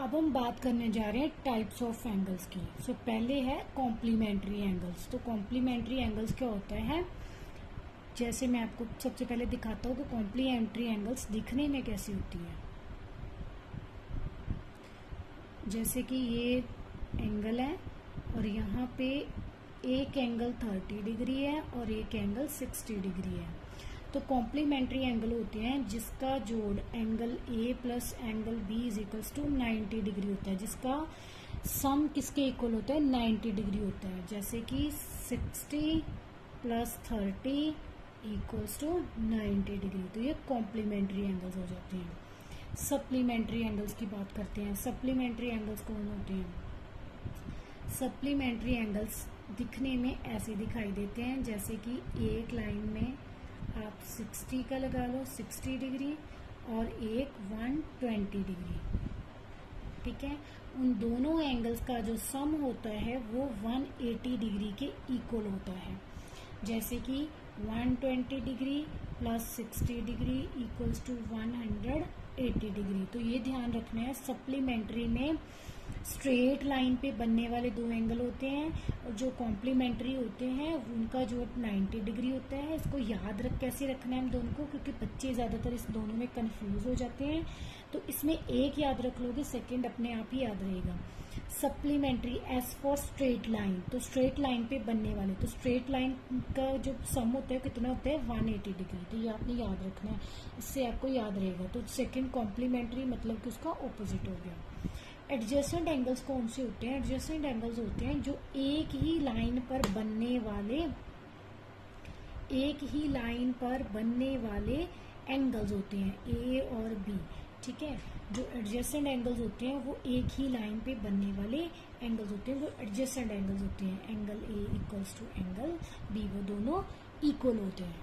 अब हम बात करने जा रहे हैं टाइप्स ऑफ एंगल्स की। सो पहले है कॉम्प्लीमेंट्री एंगल्स। तो कॉम्प्लीमेंट्री एंगल्स क्या होता है, जैसे मैं आपको सबसे पहले दिखाता हूँ कि कॉम्प्लीमेंट्री एंगल्स दिखने में कैसी होती है। जैसे कि ये एंगल है और यहाँ पे एक एंगल 30 डिग्री है और एक एंगल 60 डिग्री है। तो कॉम्प्लीमेंट्री एंगल होते हैं जिसका जोड़ angle A plus angle B is equals to 90 degree होता है, जिसका सम किसके इक्वल होता है, 90 डिग्री होता है। जैसे कि 60 प्लस 30 इक्वल्स टू 90 डिग्री। तो ये कॉम्प्लीमेंट्री एंगल्स हो जाते हैं। सप्लीमेंट्री एंगल्स की बात करते हैं। सप्लीमेंट्री एंगल्स कौन होते हैं? सप्लीमेंट्री एंगल्स दिखने में ऐसे दिखाई देते हैं, जैसे कि एक लाइन में आप 60 का लगा लो 60 डिग्री और एक 120 डिग्री। ठीक है, उन दोनों एंगल्स का जो सम होता है वो 180 डिग्री के इक्वल होता है। जैसे कि 120 degree plus 60 degree equals to 180 degree. तो ये ध्यान रखना है, सप्लीमेंट्री में स्ट्रेट लाइन पे बनने वाले दो एंगल होते हैं और जो कॉम्प्लीमेंट्री होते हैं उनका जो 90 डिग्री होता है। इसको याद कैसे रखना है हम दोनों को, क्योंकि बच्चे ज़्यादातर इस दोनों में कंफ्यूज हो जाते हैं। तो इसमें एक याद रख लोगे, सेकंड अपने आप ही याद रहेगा। Supplementary S for straight line, तो स्ट्रेट लाइन पे बनने वाले, तो स्ट्रेट लाइन का जो सम होता है कितना होता है 180 डिग्री। तो ये आपने याद रखना है, इससे आपको याद रहेगा। तो सेकंड कॉम्प्लीमेंट्री मतलब कि उसका ऑपोजिट हो गया। एडजेसेंट एंगल्स कौन से होते हैं? एडजेसेंट एंगल्स होते हैं जो एक ही लाइन पर बनने वाले एंगल्स होते हैं, ए और बी। ठीक है, जो एडजेसेंट एंगल्स होते हैं वो एक ही लाइन पे बनने वाले एंगल्स होते हैं, वो एडजेसेंट एंगल्स होते हैं। Angle A equals to angle B, वो दोनों इक्वल होते हैं।